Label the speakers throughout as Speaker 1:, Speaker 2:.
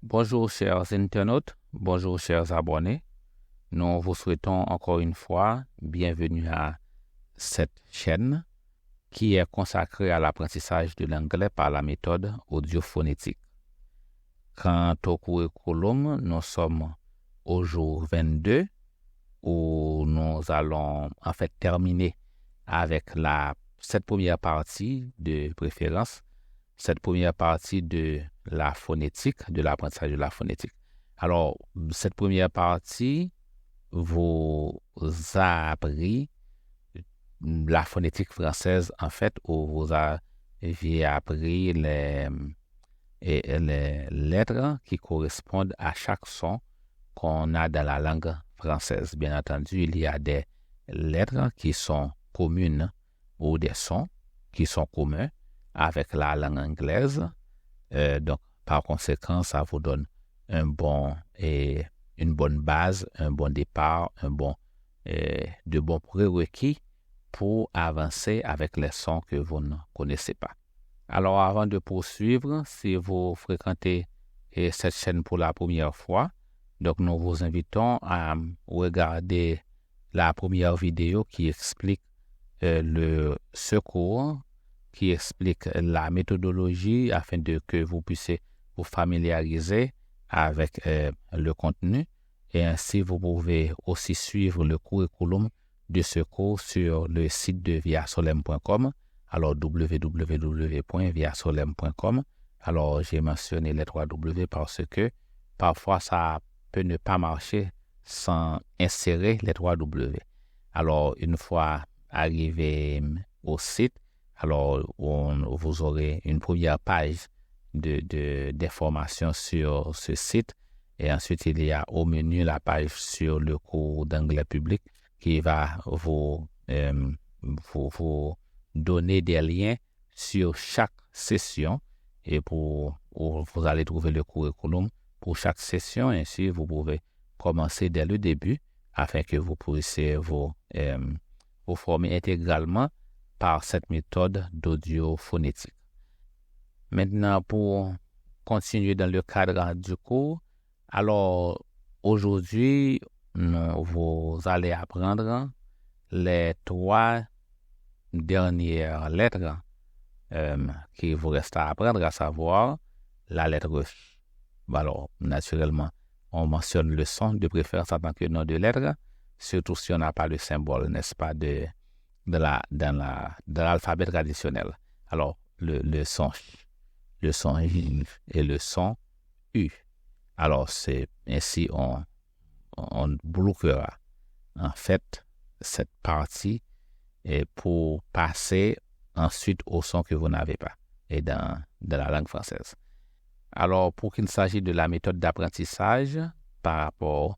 Speaker 1: Bonjour chers internautes, bonjour chers abonnés. Nous vous souhaitons encore une fois bienvenue à cette chaîne qui est consacrée à l'apprentissage de l'anglais par la méthode audiophonétique. Quant au curriculum, nous sommes au jour 22 où nous allons en fait terminer avec cette première partie de préférence, cette première partie de la phonétique, de l'apprentissage de la phonétique. Alors, cette première partie vous a appris la phonétique française, en fait, où vous avez appris les lettres qui correspondent à chaque son qu'on a dans la langue française. Bien entendu, il y a des lettres qui sont communes ou des sons qui sont communs avec la langue anglaise. Donc, par conséquent, ça vous donne une bonne base, un bon départ, de bons prérequis pour avancer avec les sons que vous ne connaissez pas. Alors, avant de poursuivre, si vous fréquentez cette chaîne pour la première fois, donc nous vous invitons à regarder la première vidéo qui explique ce cours, qui explique la méthodologie afin que vous puissiez vous familiariser avec le contenu. Et ainsi, vous pouvez aussi suivre le curriculum de ce cours sur le site de viasolem.com. Alors, www.viasolem.com. Alors, j'ai mentionné les 3 W parce que parfois, ça peut ne pas marcher sans insérer les 3 W. Alors, une fois arrivé au site, alors vous aurez une première page d'informations sur ce site. Et ensuite, il y a au menu la page sur le cours d'anglais public qui va vous donner des liens sur chaque session et vous allez trouver le curriculum pour chaque session. Ainsi, vous pouvez commencer dès le début afin que vous puissiez vous former intégralement par cette méthode d'audio-phonétique. Maintenant, pour continuer dans le cadre du cours, alors aujourd'hui, vous allez apprendre les 3 dernières lettres qui vous restent à apprendre, à savoir la lettre F. Alors, naturellement, on mentionne le son de préférence en tant que nom de lettre, surtout si on n'a pas le symbole, n'est-ce pas, de l'alphabet traditionnel. Alors, le son J et le son U. Alors, c'est ainsi on bloquera en fait cette partie et pour passer ensuite au son que vous n'avez pas et dans la langue française. Alors, pour qu'il s'agisse de la méthode d'apprentissage par rapport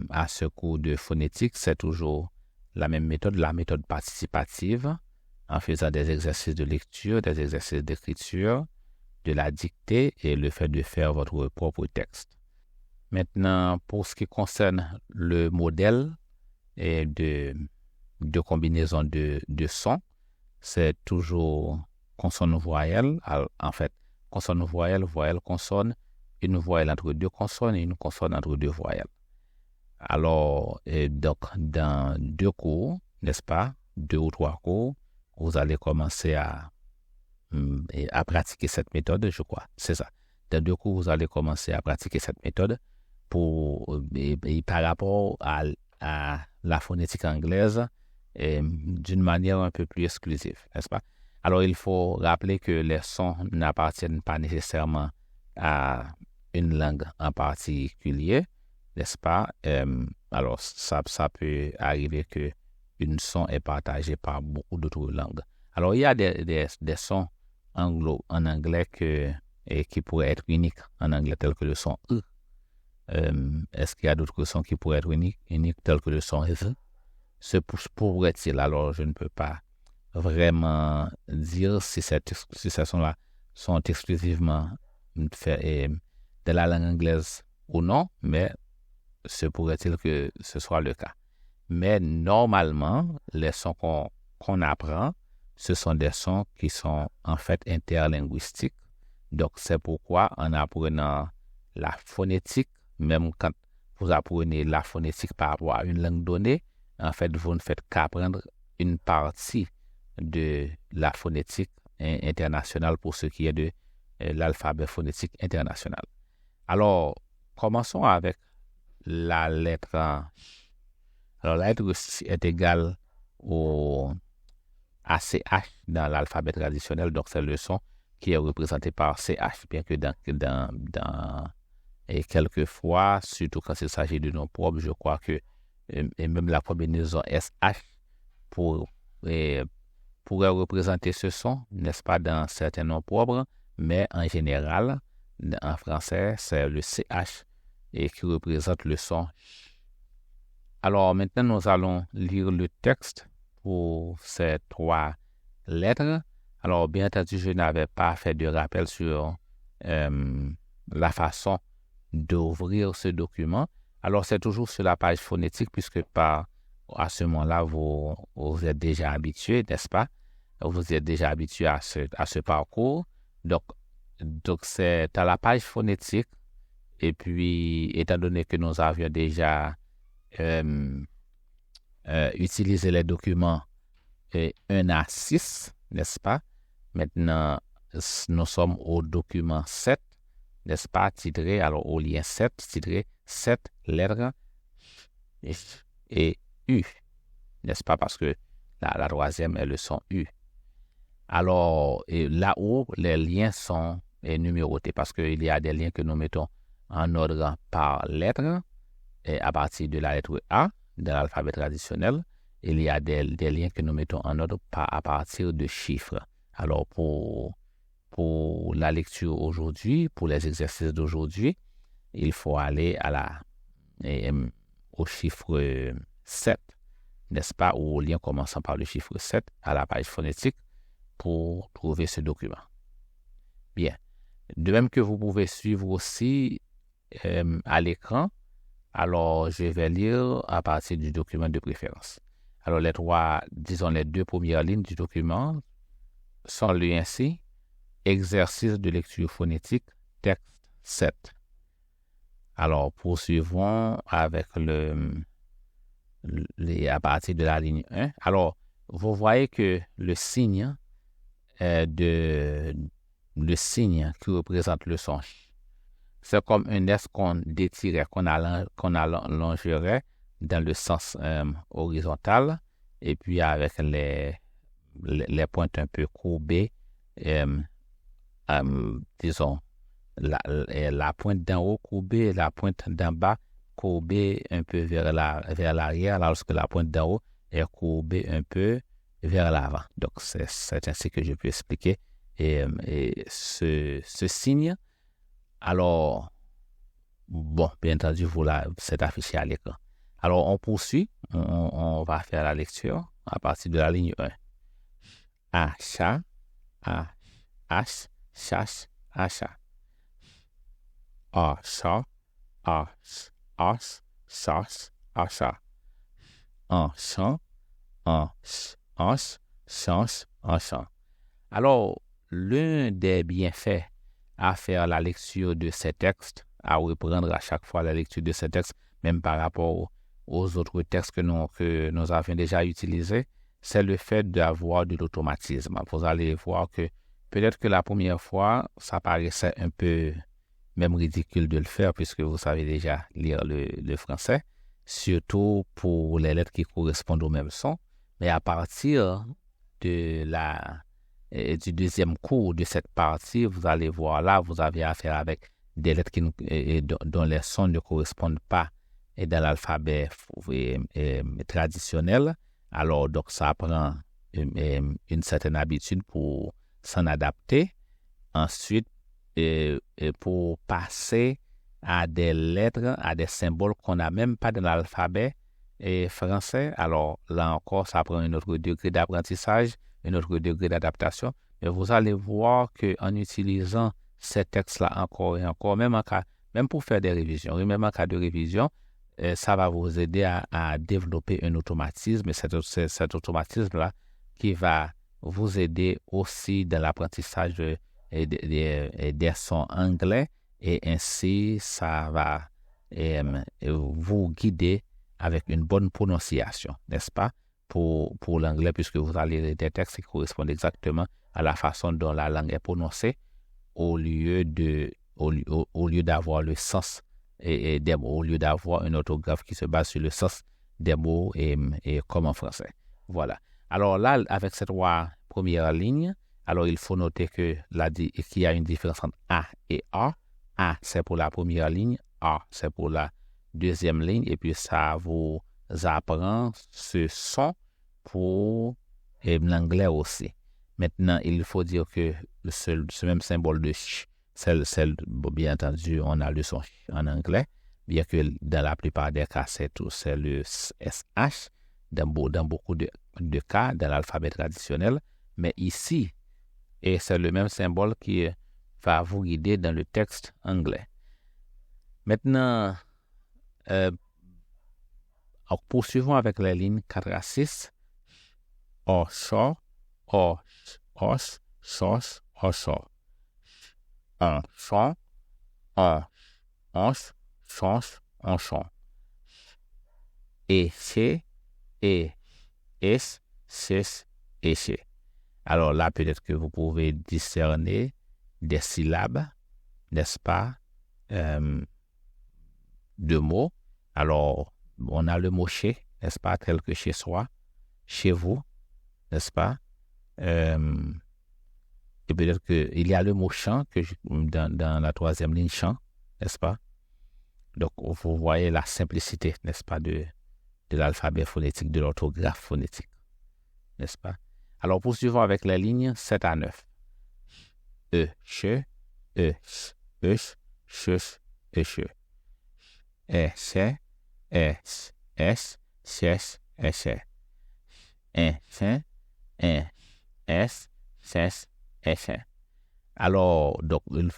Speaker 1: à ce cours de phonétique, c'est toujours la même méthode, la méthode participative, en faisant des exercices de lecture, des exercices d'écriture, de la dictée et le fait de faire votre propre texte. Maintenant, pour ce qui concerne le modèle et de combinaison de sons, c'est toujours consonne-voyelle. En fait, consonne-voyelle, voyelle-consonne, une voyelle entre 2 consonnes et une consonne entre 2 voyelles. Alors, donc, dans 2 cours, n'est-ce pas, 2 ou 3 cours, vous allez commencer à pratiquer cette méthode, je crois. C'est ça. Dans 2 cours, vous allez commencer à pratiquer cette méthode par rapport à la phonétique anglaise d'une manière un peu plus exclusive, n'est-ce pas? Alors, il faut rappeler que les sons n'appartiennent pas nécessairement à une langue en particulier, n'est-ce pas? Alors, ça peut arriver qu'une son est partagée par beaucoup d'autres langues. Alors, il y a des sons en anglais qui pourraient être uniques en anglais, tels que le son E. Est-ce qu'il y a d'autres sons qui pourraient être uniques tels que le son E? Ce pourrait-il? Alors, je ne peux pas vraiment dire si ces sons-là sont exclusivement faits de la langue anglaise ou non, mais se pourrait-il que ce soit le cas. Mais normalement, les sons qu'on apprend, ce sont des sons qui sont en fait interlinguistiques. Donc, c'est pourquoi en apprenant la phonétique, même quand vous apprenez la phonétique par rapport à une langue donnée, en fait, vous ne faites qu'apprendre une partie de la phonétique internationale pour ce qui est de l'alphabet phonétique international. Alors, commençons avec la lettre. Alors, la lettre est égale au ACH dans l'alphabet traditionnel, donc c'est le son qui est représenté par CH, bien que et quelquefois, surtout quand il s'agit de noms propres, je crois que et même la combinaison SH pourrait représenter ce son, n'est-ce pas, dans certains noms propres, mais en général, en français, c'est le CH et qui représente le son. Alors maintenant, nous allons lire le texte pour ces 3 lettres. Alors, bien entendu, je n'avais pas fait de rappel sur la façon d'ouvrir ce document. Alors, c'est toujours sur la page phonétique, puisque à ce moment-là, vous êtes déjà habitué, n'est-ce pas? Vous êtes déjà habitué à ce parcours. Donc, c'est à la page phonétique. Et puis, étant donné que nous avions déjà utilisé les documents 1 à 6, n'est-ce pas? Maintenant, nous sommes au document 7, n'est-ce pas? Titré, alors au lien 7, titré 7 lettres et U, n'est-ce pas? Parce que la troisième est le son U. Alors, là-haut, les liens sont numérotés parce qu'il y a des liens que nous mettons en ordre par lettre et à partir de la lettre A dans l'alphabet traditionnel. Il y a des liens que nous mettons en ordre à partir de chiffres. Alors, pour la lecture aujourd'hui, pour les exercices d'aujourd'hui, il faut aller au chiffre 7, n'est-ce pas, ou au lien commençant par le chiffre 7 à la page phonétique pour trouver ce document. Bien. De même que vous pouvez suivre aussi à l'écran, alors je vais lire à partir du document de préférence. Alors, les 2 premières lignes du document sont lues ainsi. Exercice de lecture phonétique, texte 7. Alors, poursuivons avec à partir de la ligne 1. Alors, vous voyez que le signe qui représente le son, c'est comme un S qu'on détirait, qu'on allongerait dans le sens horizontal, et puis avec les pointes un peu courbées, disons, la pointe d'en haut courbée et la pointe d'en bas courbée un peu vers l'arrière, alors que la pointe d'en haut est courbée un peu vers l'avant. Donc, c'est ainsi que je peux expliquer et ce signe. Alors, bon, bien entendu, c'est affiché à l'écran. Alors, on poursuit. On va faire la lecture à partir de la ligne 1. Achat, H, chasse, achat. Achat, chasse, achat. Enchant, chance, enchant. Alors, l'un des bienfaits à faire la lecture de ces textes, à reprendre à chaque fois la lecture de ces textes, même par rapport aux autres textes que nous avions déjà utilisés, c'est le fait d'avoir de l'automatisme. Vous allez voir que peut-être que la première fois, ça paraissait un peu même ridicule de le faire puisque vous savez déjà lire le français, surtout pour les lettres qui correspondent au même son. Mais à partir du deuxième cours de cette partie, vous allez voir là, vous avez affaire avec des lettres dont les sons ne correspondent pas dans l'alphabet traditionnel. Alors, donc, ça prend une certaine habitude pour s'en adapter. Ensuite, pour passer à des lettres, à des symboles qu'on n'a même pas dans l'alphabet français. Alors, là encore, ça prend un autre degré d'apprentissage, un autre degré d'adaptation. Mais vous allez voir qu'en utilisant ces textes-là encore et encore, même pour faire des révisions, et même en cas de révision, ça va vous aider à développer un automatisme, et cet automatisme-là qui va vous aider aussi dans l'apprentissage des sons anglais et ainsi, ça va vous guider avec une bonne prononciation, n'est-ce pas, pour l'anglais, puisque vous allez lire des textes qui correspondent exactement à la façon dont la langue est prononcée, au lieu d'avoir le sens des mots, au lieu d'avoir une orthographe qui se base sur le sens des mots et comme en français. Voilà. Alors là, avec ces trois premières lignes, alors il faut noter qu'il y a une différence entre A et A. A, c'est pour la première ligne, A, c'est pour la deuxième ligne, et puis ça vous apprend ce son pour l'anglais aussi. Maintenant, il faut dire que ce même symbole de ch, bien entendu, on a le son ch en anglais, bien que dans la plupart des cas, c'est le SH, dans beaucoup de cas, dans l'alphabet traditionnel, mais ici, et c'est le même symbole qui va vous guider dans le texte anglais. Maintenant, poursuivons avec les lignes 4 à 6. O, so, o, os, sos, oso. On, son, on, ons, sons, onson. Et, c'est, et, es, ses, et c'est. Alors là, peut-être que vous pouvez discerner des syllabes, n'est-ce pas, de mots. Alors, on a le mot chez, n'est-ce pas, tel que chez soi, chez vous, n'est-ce pas? Et peut-être qu'il y a le mot champ dans la troisième ligne, champ, n'est-ce pas? Donc, vous voyez la simplicité, n'est-ce pas, de l'alphabet phonétique, de l'orthographe phonétique, n'est-ce pas? Alors, poursuivons avec les lignes 7 à 9. E, che, e, ch, ch, che. E, se, es, ses, ese. E, se, es, ses, ese. Alors, donc, il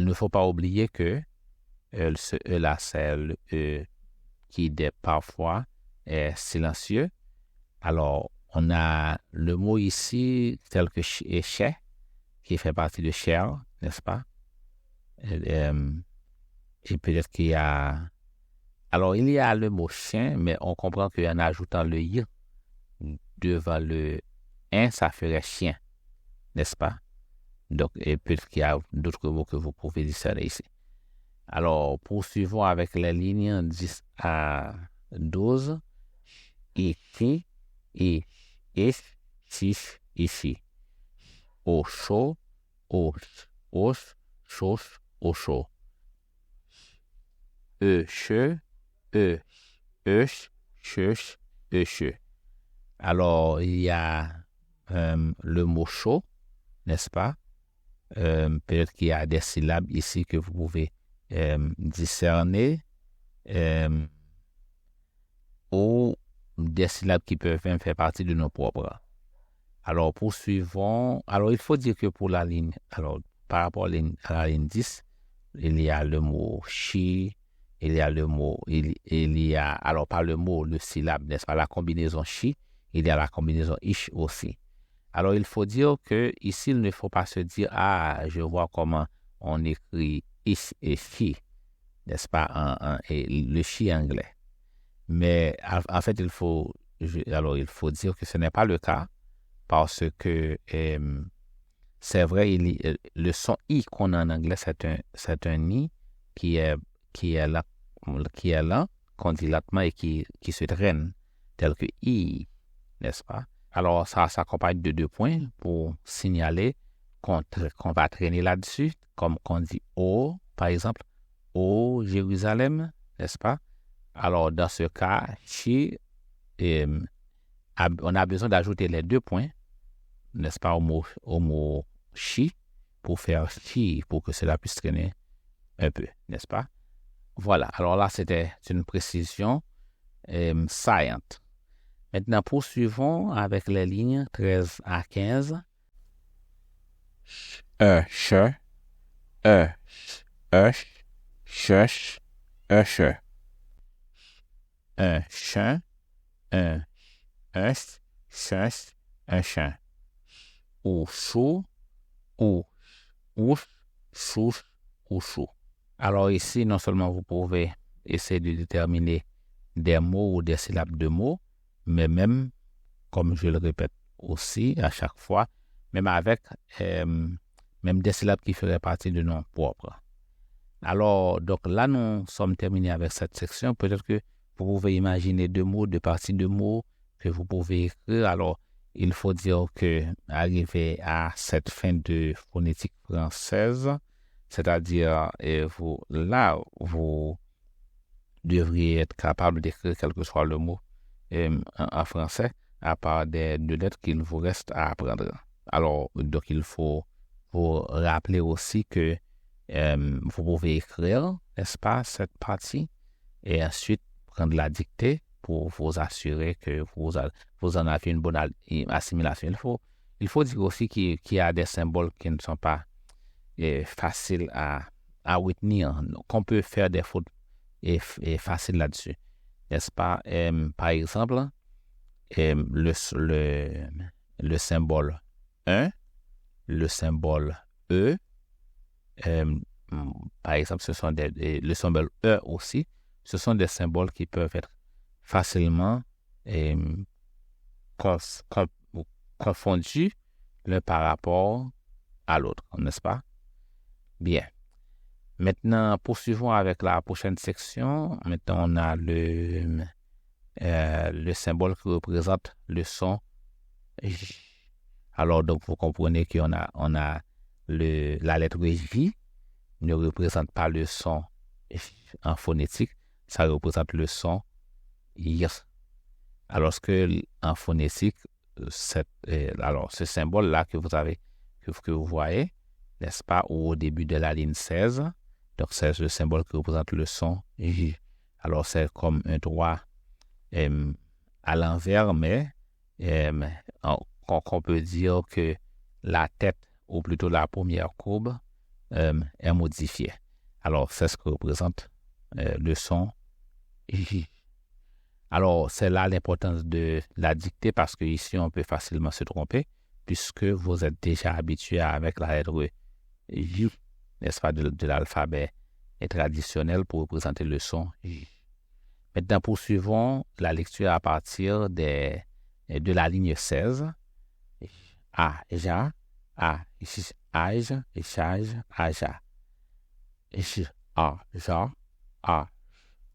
Speaker 1: ne faut pas oublier que ce E-là, c'est le E qui parfois est silencieux. Alors, on a le mot ici tel que chais, qui fait partie de chair, n'est-ce pas? Et peut-être qu'il y a... Alors, il y a le mot chien, mais on comprend qu'en ajoutant le i devant le un, ça ferait chien, n'est-ce pas? Donc, et peut-être qu'il y a d'autres mots que vous pouvez discerner ici. Alors, poursuivons avec les lignes 10 à 12. Ici, ici. Au chaud, os, chos, au chaud. Che, che. Alors, il y a le mot chaud, n'est-ce pas? Peut-être qu'il y a des syllabes ici que vous pouvez discerner ou des syllabes qui peuvent même faire partie de nos propres. Alors, poursuivons. Alors, il faut dire que pour la ligne, alors, par rapport à la ligne 10, il y a le mot chi, il y a le mot, il y a, alors, par le mot, le syllabe, n'est-ce pas, la combinaison chi, il y a la combinaison ish aussi. Alors, il faut dire que ici, il ne faut pas se dire, je vois comment on écrit ish et chi, n'est-ce pas, et le chi anglais. Mais en fait, il faut dire que ce n'est pas le cas parce que c'est vrai, le son i qu'on a en anglais, c'est un i qui est là, qu'on dit lentement et qui se traîne, tel que i, n'est-ce pas? Alors, ça s'accompagne de 2 points pour signaler qu'on va traîner là-dessus, comme qu'on dit O, par exemple, O Jérusalem, n'est-ce pas? Alors, dans ce cas, on a besoin d'ajouter les 2 points, n'est-ce pas, au mot chi, pour faire chi, pour que cela puisse traîner un peu, n'est-ce pas? Voilà, alors là, c'était une précision saillante. Maintenant, poursuivons avec les lignes 13 à 15. Che, chech, che. Un chien, chef, un chien. Au chaud, ou, chou, ou chaud. Alors ici, non seulement vous pouvez essayer de déterminer des mots ou des syllabes de mots, mais même, comme je le répète aussi à chaque fois, même avec même des syllabes qui feraient partie de noms propres. Alors, donc là, nous sommes terminés avec cette section. Peut-être que vous pouvez imaginer deux mots, deux parties de mots que vous pouvez écrire. Alors, il faut dire que arrivé à cette fin de phonétique française, c'est-à-dire vous devriez être capable d'écrire quel que soit le mot en français, à part des deux lettres qu'il vous reste à apprendre. Alors, donc il faut vous rappeler aussi que vous pouvez écrire, n'est-ce pas, cette partie, et ensuite prendre la dictée pour vous assurer que vous en avez une bonne assimilation. Il faut dire aussi qu'il y a des symboles qui ne sont pas faciles à retenir, qu'on peut faire des fautes et faciles là-dessus, n'est-ce pas? Par exemple, le symbole 1, le symbole E, par exemple, le symbole E aussi, ce sont des symboles qui peuvent être facilement confondus l'un par rapport à l'autre, n'est-ce pas? Bien. Maintenant, poursuivons avec la prochaine section. Maintenant, on a le symbole qui représente le son J. Alors, donc, vous comprenez qu'on a la lettre J ne représente pas le son en phonétique, ça représente le son Y. Alors que en phonétique, alors ce symbole-là que vous voyez, n'est-ce pas, au début de la ligne 16, donc c'est le symbole qui représente le son J. Alors c'est comme un droit à l'envers, mais on peut dire que la tête, ou plutôt la première courbe, est modifiée. Alors c'est ce que représente le son J. Alors c'est là l'importance de la dictée, parce qu'ici on peut facilement se tromper, puisque vous êtes déjà habitué avec la lettre J, n'est-ce pas, de l'alphabet traditionnel pour représenter le son J. Maintenant, poursuivons la lecture à partir de la ligne 16. A, ja, a, age, chage, aja. J, a, ja, a,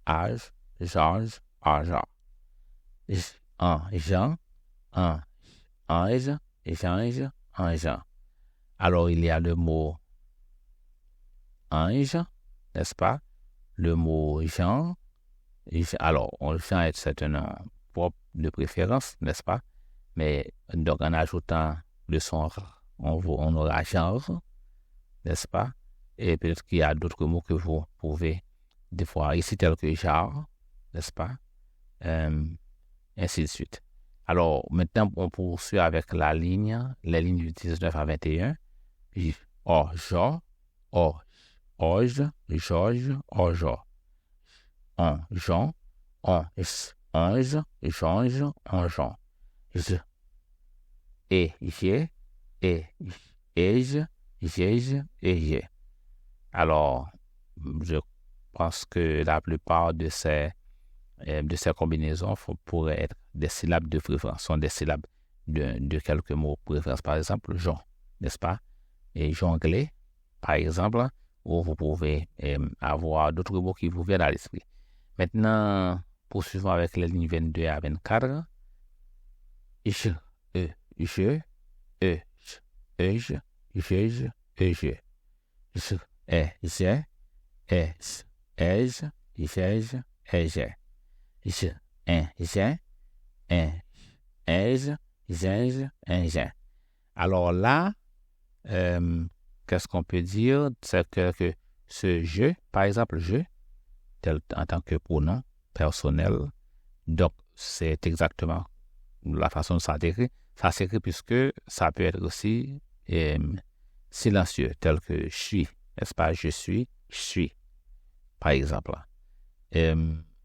Speaker 1: age, Georges, aja. Un, Jean, un, ange, échange, ange. Alors, il y a le mot ange, n'est-ce pas? Le mot Jean. Alors, Jean, c'est un nom propre de préférence, n'est-ce pas? Mais donc, en ajoutant le son R, on aura genre, n'est-ce pas? Et peut-être qu'il y a d'autres mots que vous pouvez des fois ici, tels que genre, n'est-ce pas? Ainsi de suite. Alors, maintenant, on poursuit avec les lignes du 19 à 21. Puis, o, jo, o, oj, Georges, ojo. On, Jean, on, ange, Georges, onjon. Je, et, je, et, ej, jej, et je. Alors, je pense que la plupart de ces combinaisons pourraient être des syllabes de préférence, sont des syllabes de quelques mots de préférence. Par exemple, Jean, n'est-ce pas? Et jongler, par exemple, où vous pouvez avoir d'autres mots qui vous viennent à l'esprit. Maintenant, poursuivons avec les lignes 22 à 24. Je, e, je, e, je, je, je. Je, j'ai, j'ai. Je, j'ai, j'ai. Alors là, qu'est-ce qu'on peut dire? C'est que ce je, par exemple, je, en tant que pronom personnel, donc c'est exactement la façon dont ça s'écrit. Ça s'écrit puisque ça peut être aussi silencieux, tel que je suis, n'est-ce pas? Je suis, par exemple.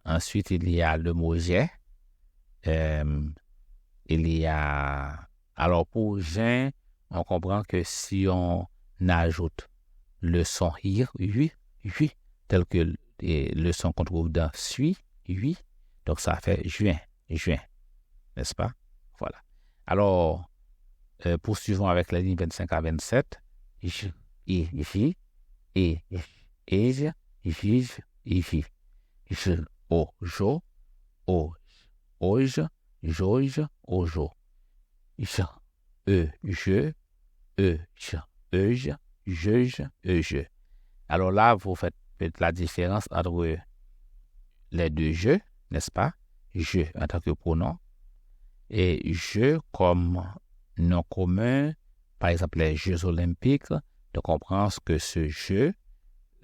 Speaker 1: Ensuite, il y a le mot j'ai. Il y a... Alors, pour j'ai, on comprend que si on ajoute le son ir, ui, tel que le son qu'on trouve dans suis, ui. Donc, ça fait juin, n'est-ce pas? Voilà. Alors, poursuivons avec la ligne 25 à 27. J, I, J, E, J, J, J, O, Jo, O, Oj, Joj, Ojo. J, E, Je, J, Euj, Jeuj, Euj. Alors là, vous faites la différence entre les deux je, n'est-ce pas? Je en tant que pronom et je comme nom commun, par exemple les Jeux olympiques. Donc on comprend que ce je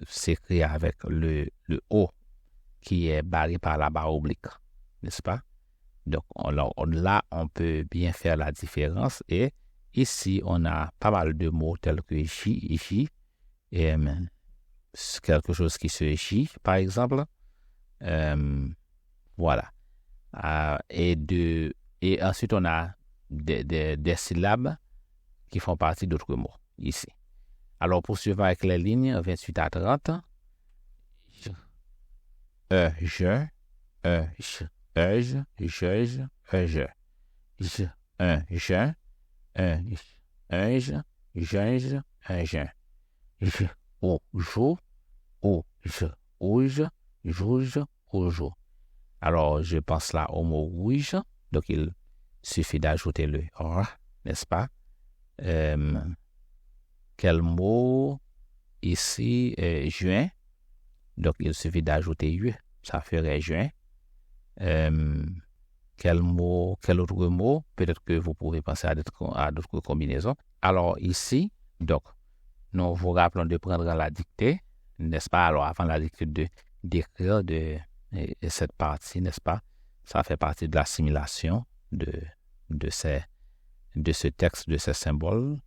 Speaker 1: s'écrit avec le O qui est barré par la barre oblique, n'est-ce pas? Donc là, on peut bien faire la différence et ici, on a pas mal de mots tels que J, et quelque chose qui se J, par exemple. Voilà. Et ensuite, on a des syllabes qui font partie d'autres mots ici. Alors, poursuivons avec les lignes 28 à 30. Je, je, j, je, je, je, je, je, o, jo, ouj, jouj, ojo. Alors, je pense là au mot rouge, donc il suffit d'ajouter le R, n'est-ce pas? Quel mot ici? Juin, donc il suffit d'ajouter U, ça ferait juin. Quel autre mot? Peut-être que vous pouvez penser à d'autres combinaisons. Alors ici, donc, nous vous rappelons de prendre la dictée, n'est-ce pas? Alors, avant la dictée, d'écrire cette partie, n'est-ce pas? Ça fait partie de l'assimilation de ce texte, de ces symboles.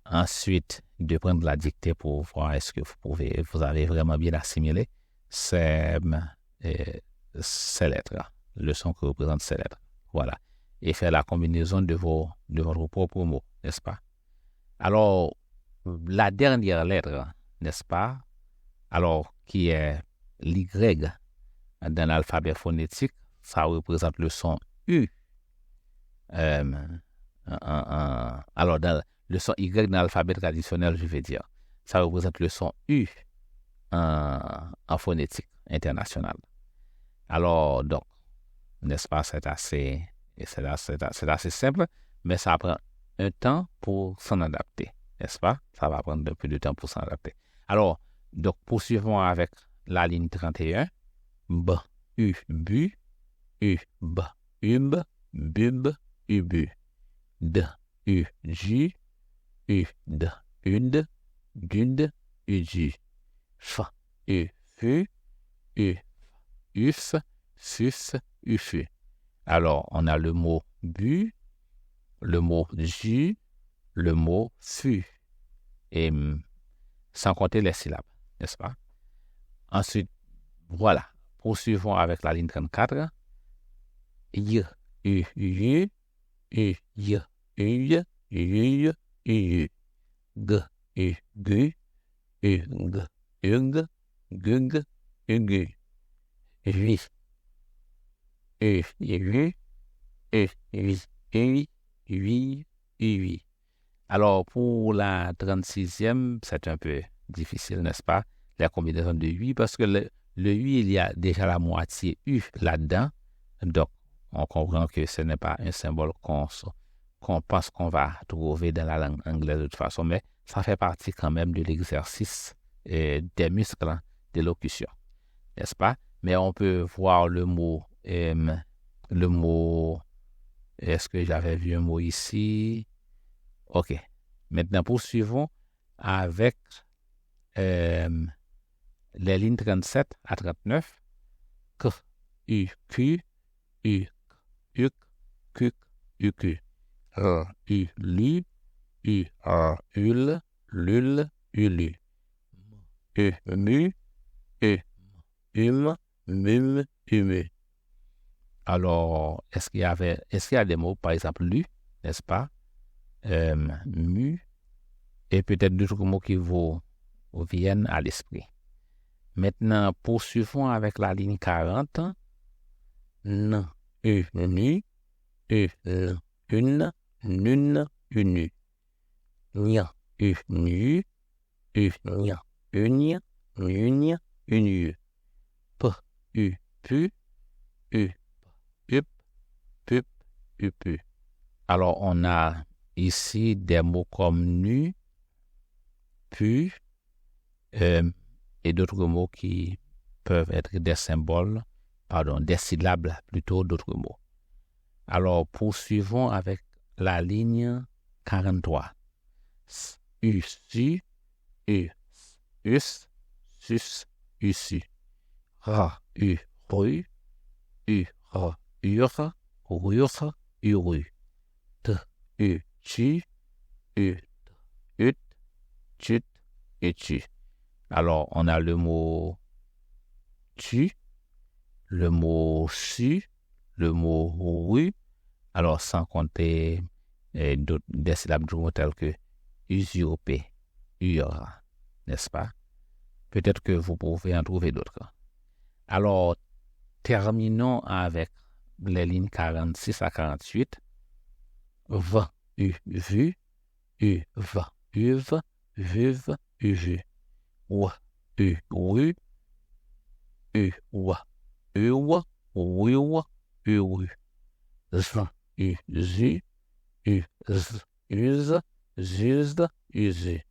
Speaker 1: Ensuite, de prendre la dictée pour voir est-ce que vous avez vraiment bien assimilé ces lettres, le son que représentent ces lettres. Voilà. Et faire la combinaison de votre propre mot, n'est-ce pas? Alors, la dernière lettre, n'est-ce pas? Alors, qui est l'Y dans l'alphabet phonétique, ça représente le son U. Alors, dans le son Y dans l'alphabet traditionnel, je vais dire, ça représente le son U en phonétique internationale. Alors, donc, n'est-ce pas, c'est assez simple, mais ça prend un temps pour s'en adapter, n'est-ce pas? Ça va prendre un peu de temps pour s'en adapter. Alors, donc, poursuivons avec la ligne 31. B, U, bu, U, b, umb, bub, ubu. D, U, ju, U, d, und, dund, udu. F, U, fu, U, uf, fuf, ufu. Alors, on a le mot bu, le mot ju, le mot fu. Et sans compter les syllabes, n'est-ce pas? Ensuite, voilà. Poursuivons avec la ligne 34. Y, U, U, U, Y, U, U, U. G, U, Gu, U, G, Ung, Gug, Ugu. Ui, U, U, U, U, Ui, Ui. Alors, pour la 36e, c'est un peu difficile, n'est-ce pas? La combinaison de UI, parce que le UI, il y a déjà la moitié U là-dedans. Donc, on comprend que ce n'est pas un symbole qu'on pense qu'on va trouver dans la langue anglaise de toute façon, mais ça fait partie quand même de l'exercice des muscles d'élocution, n'est-ce pas? Mais on peut voir le mot, est-ce que j'avais vu un mot ici? OK. Maintenant, poursuivons avec les lignes 37 à 39. K, U, Q, U, Uk, Kuk, Uku. R, U, Lu, U, R, Ul, Lul, Ulu. U, Mu, U, Mum, Umu. Alors, est-ce qu'il y a des mots, par exemple, lu, n'est-ce pas? Mu, et peut-être d'autres mots qui vous viennent à l'esprit. Maintenant, poursuivons avec la ligne 40. N, U, nu, U, N, une, nune, unu. Nia, U, nu, U, nia, une, nugne, une. P, U, pu, U, up, pup, upu. Alors, on a ici des mots comme nu, pu, et d'autres mots qui peuvent être des symboles, des syllabes plutôt d'autres mots. Alors, poursuivons avec la ligne 43. S, U, su, U, us, sus, usu. Ra, U, ru, U, ra, ur, rur, uru. T, U, tu, U, ut, tut, utu. Alors, on a le mot tu, le mot su, le mot ru, alors sans compter des syllabes de mots tels que usurper, ur, n'est-ce pas? Peut-être que vous pouvez en trouver d'autres. Alors, terminons avec les lignes 46 à 48. V, U, vu, U, v, uve, vuve, uvu. W, U, ru, U, wa, uwa, wiwa, uru. Z, U, zu, U, z, use, zuzde, usu.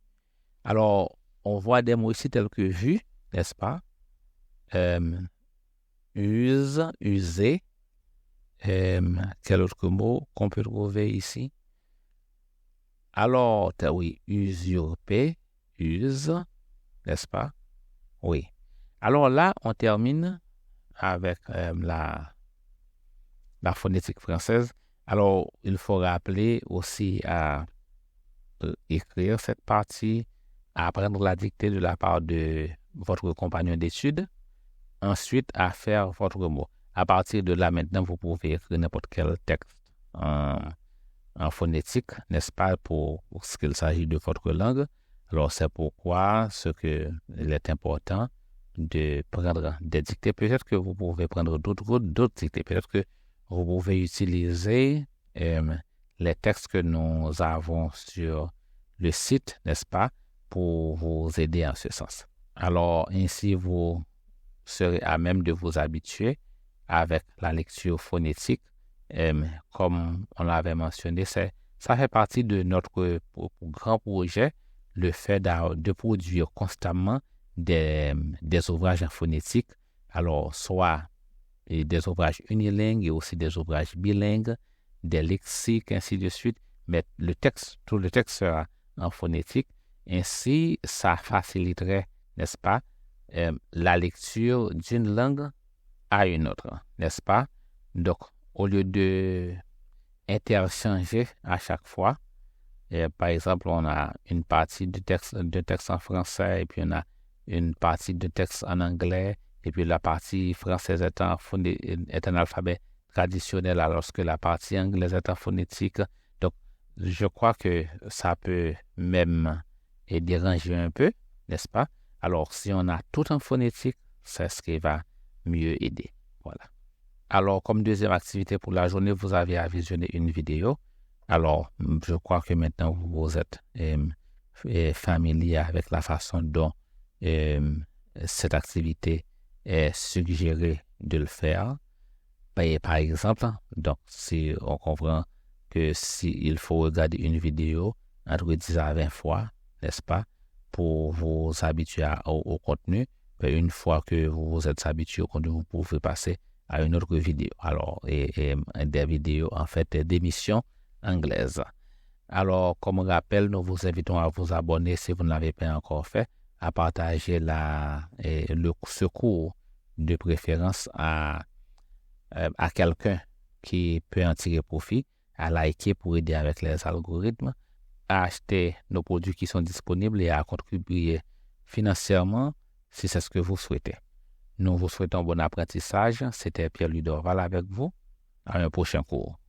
Speaker 1: Alors, on voit des mots ici tels que vu, n'est-ce pas? Use, user. Quel autre mot qu'on peut trouver ici? Alors, oui, usurper, use, n'est-ce pas? Oui. Alors là, on termine avec la phonétique française. Alors, il faut rappeler aussi à écrire cette partie, à apprendre la dictée de la part de votre compagnon d'études, ensuite à faire votre mot. À partir de là, maintenant, vous pouvez écrire n'importe quel texte en phonétique, n'est-ce pas, pour ce qu'il s'agit de votre langue. Alors, c'est pourquoi il est important de prendre des dictées. Peut-être que vous pouvez prendre d'autres dictées. Peut-être que vous pouvez utiliser les textes que nous avons sur le site, n'est-ce pas, pour vous aider en ce sens. Alors, ainsi, vous serez à même de vous habituer avec la lecture phonétique. Comme on l'avait mentionné, ça fait partie de notre grand projet, le fait de produire constamment des ouvrages en phonétique, alors soit des ouvrages unilingues et aussi des ouvrages bilingues, des lexiques, ainsi de suite, mais tout le texte sera en phonétique. Ainsi, ça faciliterait, n'est-ce pas, la lecture d'une langue à une autre, n'est-ce pas? Donc, au lieu de interchanger à chaque fois, par exemple, on a une partie de texte en français et puis on a une partie de texte en anglais et puis la partie française est un alphabet traditionnel alors que la partie anglaise est en phonétique. Donc, je crois que ça peut même déranger un peu, n'est-ce pas? Alors, si on a tout en phonétique, c'est ce qui va mieux aider. Voilà. Alors, comme deuxième activité pour la journée, vous avez à visionner une vidéo. Alors, je crois que maintenant, vous êtes familier avec la façon dont cette activité est suggérée de le faire. Par exemple, donc, si on comprend que s'il faut regarder une vidéo entre 10 à 20 fois, n'est-ce pas, pour vous habituer au contenu, une fois que vous vous êtes habitué au contenu, vous pouvez passer à une autre vidéo. Alors, et des vidéos, en fait, d'émissions anglaises. Alors, comme rappel, nous vous invitons à vous abonner si vous ne l'avez pas encore fait, à partager ce cours de préférence à quelqu'un qui peut en tirer profit, à liker pour aider avec les algorithmes, à acheter nos produits qui sont disponibles et à contribuer financièrement si c'est ce que vous souhaitez. Nous vous souhaitons bon apprentissage. C'était Pierre Ludorval avec vous. À un prochain cours.